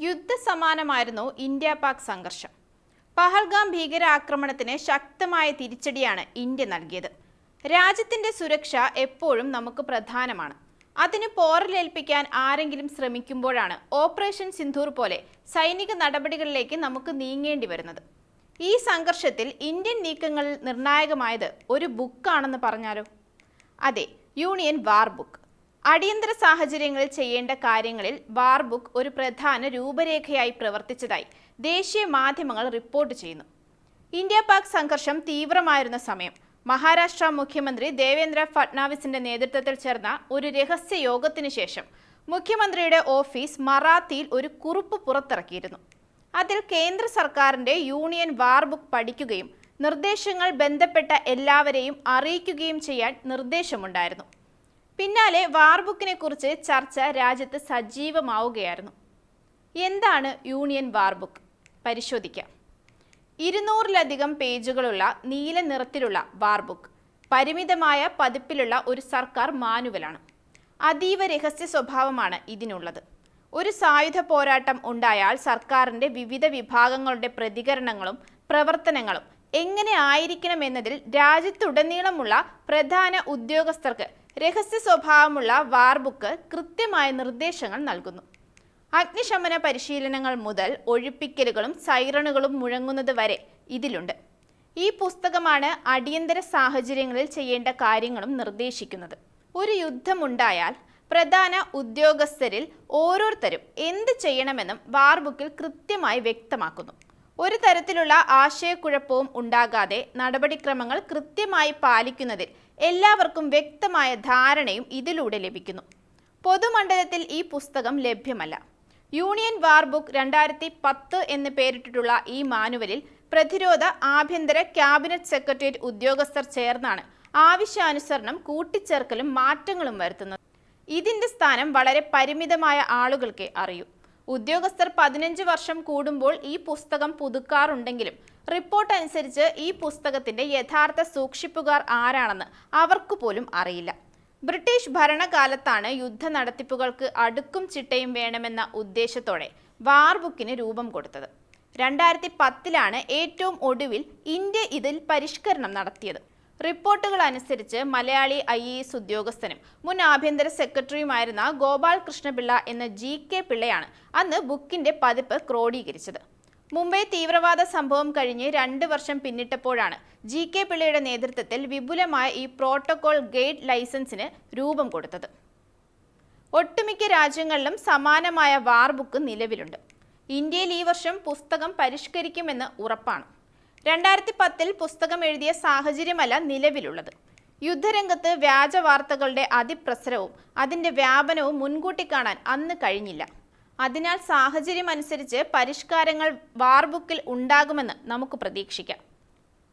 യുദ്ധസമാനമായിരുന്നു India Pak സംഘർഷം. പഹൽഗാം ഭീകരാക്രമണത്തിന് ശക്തമായ തിരിച്ചടിയാണ് ഇന്ത്യ നൽകിയത്. രാജ്യത്തിന്റെ സുരക്ഷ എപ്പോഴും നമുക്ക് പ്രധാനമാണ്. അതിന് പോറലേൽപ്പിക്കാൻ ആരെങ്കിലും ശ്രമിക്കുമ്പോഴാണ് ഓപ്പറേഷൻ സിന്ദൂർ പോലെ സൈനിക നടപടികളിലേക്ക് നമുക്ക് നീങ്ങേണ്ടി വരുന്നത്. ഈ സംഘർഷത്തിൽ ഇന്ത്യൻ നീക്കങ്ങളിൽ നിർണായകമായത് ഒരു ബുക്കാണെന്ന് പറഞ്ഞാലോ? അതെ, യൂണിയൻ വാർ ബുക്ക്. അടിയന്തര സാഹചര്യങ്ങളിൽ ചെയ്യേണ്ട കാര്യങ്ങളിൽ വാർ ബുക്ക് ഒരു പ്രധാന രൂപരേഖയായി പ്രവർത്തിച്ചതായി ദേശീയ മാധ്യമങ്ങൾ റിപ്പോർട്ട് ചെയ്യുന്നു. ഇന്ത്യ പാക് സംഘർഷം തീവ്രമായിരുന്ന സമയം മഹാരാഷ്ട്ര മുഖ്യമന്ത്രി ദേവേന്ദ്ര ഫട്നാവിസിന്റെ നേതൃത്വത്തിൽ ചേർന്ന ഒരു രഹസ്യ യോഗത്തിനു ശേഷം മുഖ്യമന്ത്രിയുടെ ഓഫീസ് മറാത്തിയിൽ ഒരു കുറിപ്പ് പുറത്തിറക്കിയിരുന്നു. അതിൽ കേന്ദ്ര സർക്കാരിന്റെ യൂണിയൻ വാർ ബുക്ക് പഠിക്കുകയും നിർദ്ദേശങ്ങൾ ബന്ധപ്പെട്ട എല്ലാവരെയും അറിയിക്കുകയും ചെയ്യാൻ നിർദ്ദേശമുണ്ടായിരുന്നു. പിന്നാലെ വാർ ബുക്കിനെ കുറിച്ച് ചർച്ച രാജ്യത്ത് സജീവമാവുകയായിരുന്നു. എന്താണ് യൂണിയൻ വാർ ബുക്ക്? പരിശോധിക്കാം. 200-ലധികം പേജുകളുള്ള നീല നിറത്തിലുള്ള വാർ ബുക്ക് പരിമിതമായ പതിപ്പിലുള്ള ഒരു സർക്കാർ മാനുവലാണ്. അതീവ രഹസ്യ സ്വഭാവമാണ് ഇതിനുള്ളത്. ഒരു സായുധ പോരാട്ടം ഉണ്ടായാൽ സർക്കാരിന്റെ വിവിധ വിഭാഗങ്ങളുടെ പ്രതികരണങ്ങളും പ്രവർത്തനങ്ങളും എങ്ങനെ ആയിരിക്കണമെന്നതിൽ രാജ്യത്തുടനീളമുള്ള പ്രധാന ഉദ്യോഗസ്ഥർക്ക് രഹസ്യ സ്വഭാവമുള്ള വാർ ബുക്ക് കൃത്യമായ നിർദ്ദേശങ്ങൾ നൽകുന്നു. അഗ്നിശമന പരിശീലനങ്ങൾ മുതൽ ഒഴിപ്പിക്കലുകളും സൈറണുകളും മുഴങ്ങുന്നത് വരെ ഇതിലുണ്ട്. ഈ പുസ്തകമാണ് അടിയന്തര സാഹചര്യങ്ങളിൽ ചെയ്യേണ്ട കാര്യങ്ങളും നിർദ്ദേശിക്കുന്നത്. ഒരു യുദ്ധമുണ്ടായാൽ പ്രധാന ഉദ്യോഗസ്ഥരിൽ ഓരോരുത്തരും എന്ത് ചെയ്യണമെന്നും വാർ ബുക്കിൽ കൃത്യമായി വ്യക്തമാക്കുന്നു. ഒരു തരത്തിലുള്ള ആശയക്കുഴപ്പവും ഉണ്ടാകാതെ നടപടിക്രമങ്ങൾ കൃത്യമായി പാലിക്കുന്നതിൽ എല്ലാവർക്കും വ്യക്തമായ ധാരണയും ഇതിലൂടെ ലഭിക്കുന്നു. പൊതുമണ്ഡലത്തിൽ ഈ പുസ്തകം ലഭ്യമല്ല. യൂണിയൻ വാർ ബുക്ക് 2010 എന്ന് പേരിട്ടിട്ടുള്ള ഈ മാനുവലിൽ പ്രതിരോധ, ആഭ്യന്തര, ക്യാബിനറ്റ് സെക്രട്ടേറിയറ്റ് ഉദ്യോഗസ്ഥർ ചേർന്നാണ് ആവശ്യാനുസരണം കൂട്ടിച്ചേർക്കലും മാറ്റങ്ങളും വരുത്തുന്നത്. ഇതിന്റെ സ്ഥാനം വളരെ പരിമിതമായ ആളുകൾക്കേ അറിയൂ. ഉദ്യോഗസ്ഥർ 15 വർഷം കൂടുമ്പോൾ ഈ പുസ്തകം പുതുക്കാറുണ്ടെങ്കിലും റിപ്പോർട്ട് അനുസരിച്ച് ഈ പുസ്തകത്തിന്റെ യഥാർത്ഥ സൂക്ഷിപ്പുകാർ ആരാണെന്ന് അവർക്ക് പോലും അറിയില്ല. ബ്രിട്ടീഷ് ഭരണകാലത്താണ് യുദ്ധ നടത്തിപ്പുകൾക്ക് അടുക്കും ചിട്ടയും വേണമെന്ന ഉദ്ദേശത്തോടെ വാർ ബുക്കിന് രൂപം കൊടുത്തത്. 2010-ലാണ് ഏറ്റവും ഒടുവിൽ ഇന്ത്യ ഇതിൽ പരിഷ്കരണം നടത്തിയത്. റിപ്പോർട്ടുകൾ അനുസരിച്ച് മലയാളി IAS ഉദ്യോഗസ്ഥനും മുൻ ആഭ്യന്തര സെക്രട്ടറിയുമായിരുന്ന ഗോപാൽ കൃഷ്ണപിള്ള എന്ന GK പിള്ളയാണ് അന്ന് ബുക്കിന്റെ പതിപ്പ് ക്രോഡീകരിച്ചത്. മുംബൈ തീവ്രവാദ സംഭവം കഴിഞ്ഞ് 2 വർഷം പിന്നിട്ടപ്പോഴാണ് GK പിള്ളയുടെ നേതൃത്വത്തിൽ വിപുലമായ ഈ പ്രോട്ടോകോൾ ഗൈഡ് ലൈസൻസിന് രൂപം കൊടുത്തത്. ഒട്ടുമിക്ക രാജ്യങ്ങളിലും സമാനമായ വാർ ബുക്ക് നിലവിലുണ്ട്. ഇന്ത്യയിൽ ഈ വർഷം പുസ്തകം പരിഷ്കരിക്കുമെന്ന് ഉറപ്പാണ്. 2010-ൽ പുസ്തകം എഴുതിയ സാഹചര്യമല്ല നിലവിലുള്ളത്. യുദ്ധരംഗത്ത് വ്യാജ വാർത്തകളുടെ അതിപ്രസരവും അതിന്റെ വ്യാപനവും മുൻകൂട്ടി കാണാൻ അന്ന് കഴിഞ്ഞില്ല. അതിനാൽ സാഹചര്യം അനുസരിച്ച് പരിഷ്കാരങ്ങൾ വാർ ബുക്കിൽ ഉണ്ടാകുമെന്ന് നമുക്ക് പ്രതീക്ഷിക്കാം.